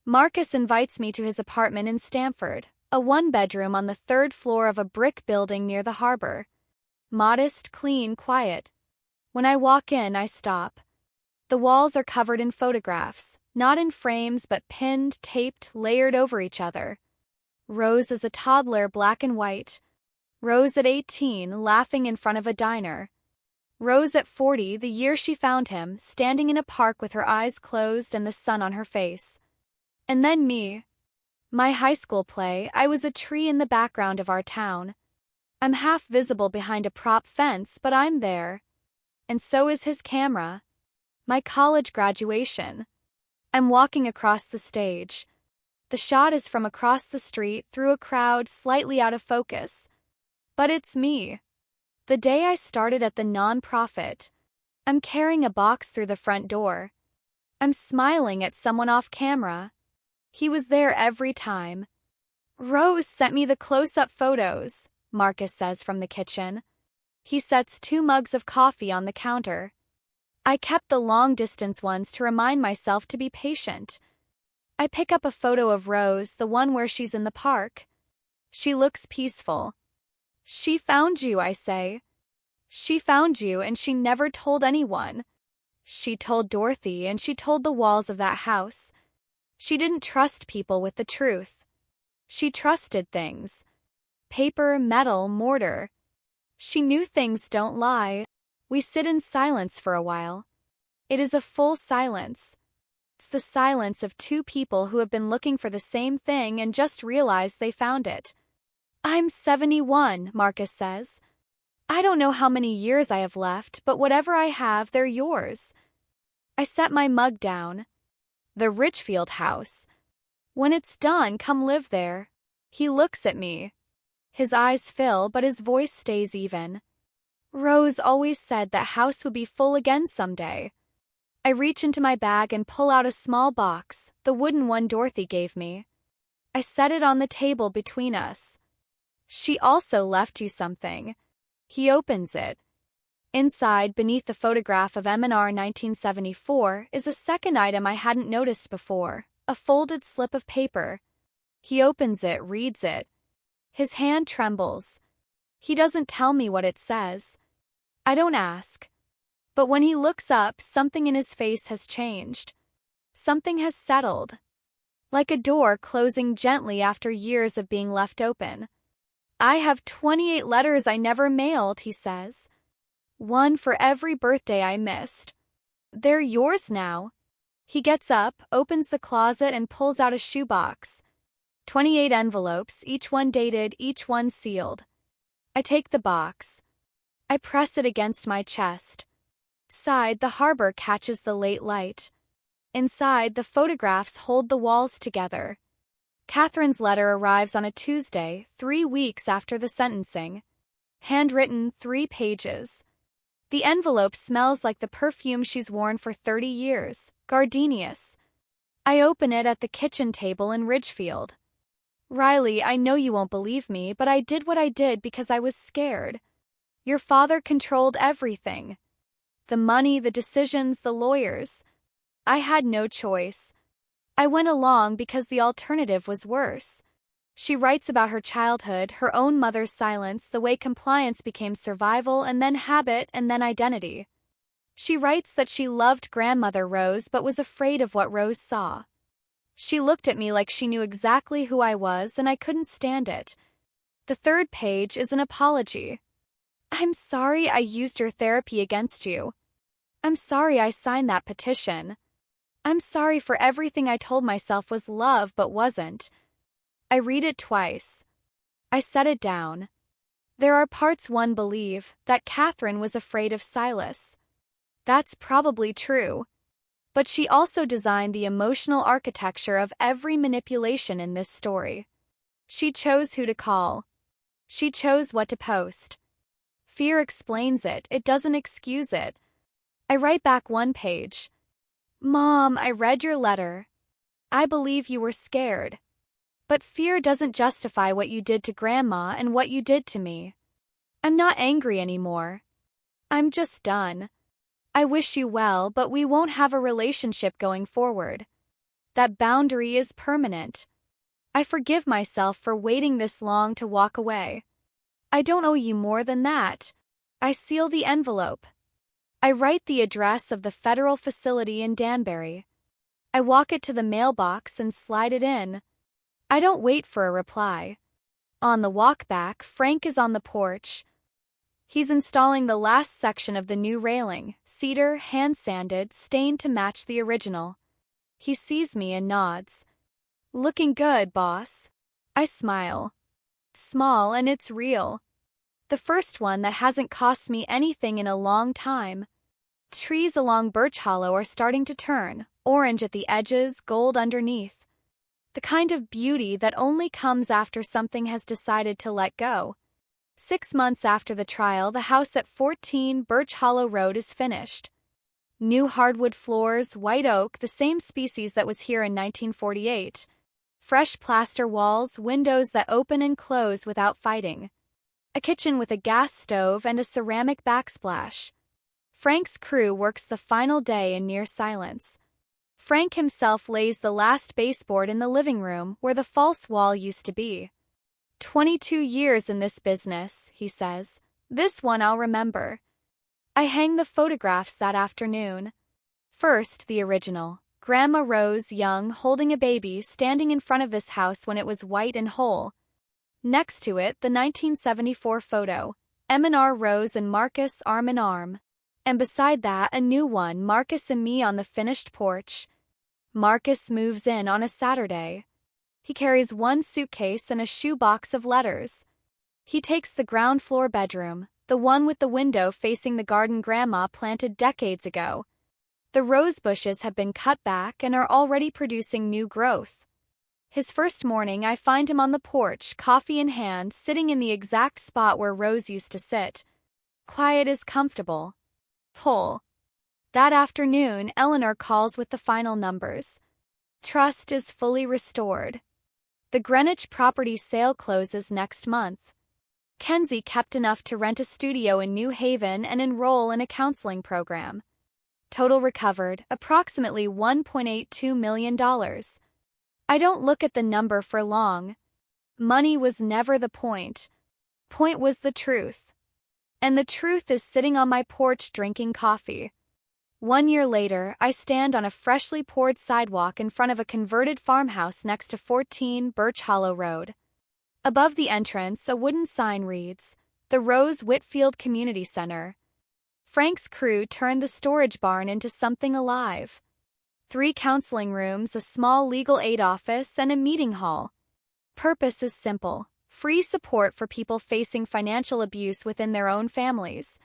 Marcus invites me to his apartment in Stamford, a one-bedroom on the third floor of a brick building near the harbor. Modest, clean, quiet. When I walk in, I stop. The walls are covered in photographs, not in frames but pinned, taped, layered over each other. Rose as a toddler, black and white. Rose at 18, laughing in front of a diner. Rose at 40, the year she found him, standing in a park with her eyes closed and the sun on her face. And then me. My high school play, I was a tree in the background of our town. I'm half visible behind a prop fence, but I'm there. And so is his camera. My college graduation. I'm walking across the stage. The shot is from across the street, through a crowd, slightly out of focus. But it's me. The day I started at the non-profit. I'm carrying a box through the front door. I'm smiling at someone off camera. He was there every time. "Rose sent me the close-up photos," Marcus says from the kitchen. He sets 2 mugs of coffee on the counter. I kept the long-distance ones to remind myself to be patient. I pick up a photo of Rose, the one where she's in the park. She looks peaceful. "She found you," I say. "She found you, and she never told anyone. She told Dorothy, and she told the walls of that house. She didn't trust people with the truth. She trusted things. Paper, metal, mortar. She knew things don't lie." We sit in silence for a while. It is a full silence. It's the silence of 2 people who have been looking for the same thing and just realized they found it. "I'm 71, Marcus says. "I don't know how many years I have left, but whatever I have, they're yours." I set my mug down. "The Ridgefield house. When it's done, come live there." He looks at me. His eyes fill, but his voice stays even. "Rose always said that house would be full again someday." I reach into my bag and pull out a small box, the wooden one Dorothy gave me. I set it on the table between us. "She also left you something." He opens it. Inside, beneath the photograph of M&R 1974, is a second item I hadn't noticed before, a folded slip of paper. He opens it, reads it. His hand trembles. He doesn't tell me what it says. I don't ask. But when he looks up, something in his face has changed. Something has settled. Like a door closing gently after years of being left open. "I have 28 letters I never mailed," he says. "One for every birthday I missed. They're yours now." He gets up, opens the closet, and pulls out a shoebox. 28 envelopes, each one dated, each one sealed. I take the box. I press it against my chest. Inside, the harbor catches the late light. Inside, the photographs hold the walls together. Catherine's letter arrives on a Tuesday, 3 weeks after the sentencing. Handwritten, 3 pages. The envelope smells like the perfume she's worn for 30 years, gardenias. I open it at the kitchen table in Ridgefield. "Riley, I know you won't believe me, but I did what I did because I was scared. Your father controlled everything. The money, the decisions, the lawyers. I had no choice. I went along because the alternative was worse. She writes about her childhood, her own mother's silence, the way compliance became survival and then habit and then identity. She writes that she loved grandmother Rose but was afraid of what Rose saw. She looked at me like she knew exactly who I was and I couldn't stand it. The third page is an apology. I'm sorry I used your therapy against you. I'm sorry I signed that petition. I'm sorry for everything I told myself was love but wasn't. I read it twice. I set it down. There are parts one believe that Catherine was afraid of Silas. That's probably true. But she also designed the emotional architecture of every manipulation in this story. She chose who to call. She chose what to post. Fear explains it, it doesn't excuse it. I write back one page. Mom, I read your letter. I believe you were scared. But fear doesn't justify what you did to Grandma and what you did to me. I'm not angry anymore. I'm just done. I wish you well, but we won't have a relationship going forward. That boundary is permanent. I forgive myself for waiting this long to walk away. I don't owe you more than that. I seal the envelope. I write the address of the federal facility in Danbury. I walk it to the mailbox and slide it in. I don't wait for a reply. On the walk back, Frank is on the porch. He's installing the last section of the new railing, cedar, hand-sanded, stained to match the original. He sees me and nods. Looking good, boss. I smile. Small and it's real. The first one that hasn't cost me anything in a long time. Trees along Birch Hollow are starting to turn, orange at the edges, gold underneath. The kind of beauty that only comes after something has decided to let go. 6 months after the trial, the house at 14 Birch Hollow Road is finished. New hardwood floors, white oak, the same species that was here in 1948. Fresh plaster walls, windows that open and close without fighting. A kitchen with a gas stove and a ceramic backsplash. Frank's crew works the final day in near silence. Frank himself lays the last baseboard in the living room where the false wall used to be. 22 years in this business, he says. This one I'll remember. I hang the photographs that afternoon. First, the original. Grandma Rose, young, holding a baby, standing in front of this house when it was white and whole. Next to it, the 1974 photo. M&R Rose and Marcus arm in arm. And beside that, a new one, Marcus and me on the finished porch. Marcus moves in on a Saturday. He carries one suitcase and a shoebox of letters. He takes the ground floor bedroom, the one with the window facing the garden Grandma planted decades ago. The rose bushes have been cut back and are already producing new growth. His first morning, I find him on the porch, coffee in hand, sitting in the exact spot where Rose used to sit. Quiet as comfortable. Pull. That afternoon, Eleanor calls with the final numbers. Trust is fully restored. The Greenwich property sale closes next month. Kenzie kept enough to rent a studio in New Haven and enroll in a counseling program. Total recovered, approximately $1.82 million. I don't look at the number for long. Money was never the point. Point was the truth. And the truth is sitting on my porch drinking coffee. 1 year later, I stand on a freshly poured sidewalk in front of a converted farmhouse next to 14 Birch Hollow Road. Above the entrance, a wooden sign reads, "The Rose Whitfield Community Center." Frank's crew turned the storage barn into something alive. 3 counseling rooms, a small legal aid office, and a meeting hall. Purpose is simple: free support for people facing financial abuse within their own families.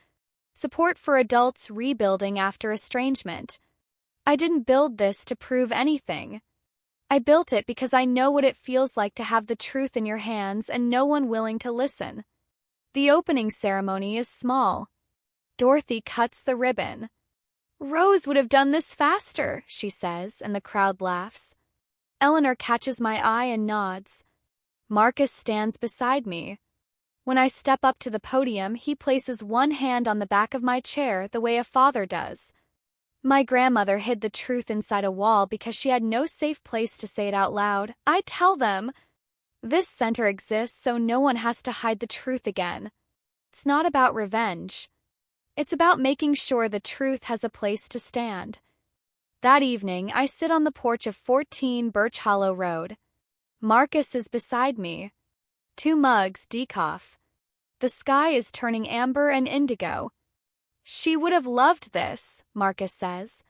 Support for adults rebuilding after estrangement. I didn't build this to prove anything. I built it because I know what it feels like to have the truth in your hands and no one willing to listen. The opening ceremony is small. Dorothy cuts the ribbon. "Rose would have done this faster," she says, and the crowd laughs. Eleanor catches my eye and nods. Marcus stands beside me. When I step up to the podium, he places one hand on the back of my chair the way a father does. My grandmother hid the truth inside a wall because she had no safe place to say it out loud. I tell them, This center exists so no one has to hide the truth again. It's not about revenge. It's about making sure the truth has a place to stand. That evening, I sit on the porch of 14 Birch Hollow Road. Marcus is beside me. 2 mugs, decaf. The sky is turning amber and indigo. She would have loved this, Marcus says.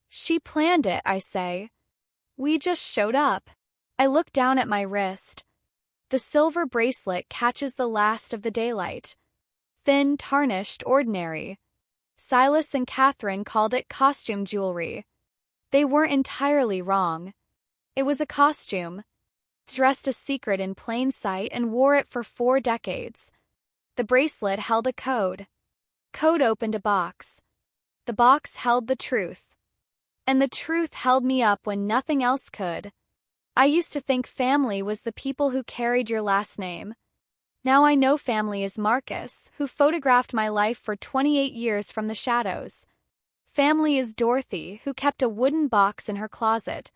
She planned it, I say. We just showed up. I look down at my wrist. The silver bracelet catches the last of the daylight. Thin, tarnished, ordinary. Silas and Catherine called it costume jewelry. They weren't entirely wrong. It was a costume. Dressed a secret in plain sight and wore it for 4 decades. The bracelet held a code. Code opened a box. The box held the truth. And the truth held me up when nothing else could. I used to think family was the people who carried your last name. Now I know family is Marcus, who photographed my life for 28 years from the shadows. Family is Dorothy, who kept a wooden box in her closet.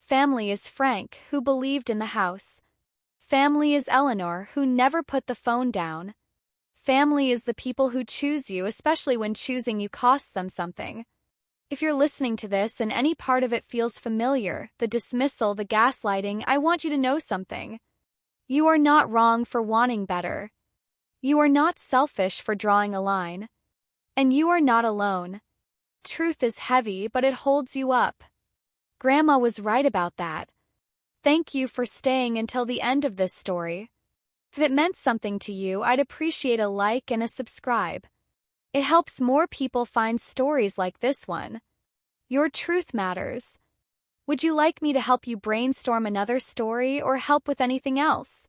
Family is Frank, who believed in the house. Family is Eleanor, who never put the phone down. Family is the people who choose you, especially when choosing you costs them something. If you're listening to this and any part of it feels familiar, the dismissal, the gaslighting, I want you to know something. You are not wrong for wanting better. You are not selfish for drawing a line. And you are not alone. Truth is heavy, but it holds you up. Grandma was right about that. Thank you for staying until the end of this story. If it meant something to you, I'd appreciate a like and a subscribe. It helps more people find stories like this one. Your truth matters. Would you like me to help you brainstorm another story or help with anything else?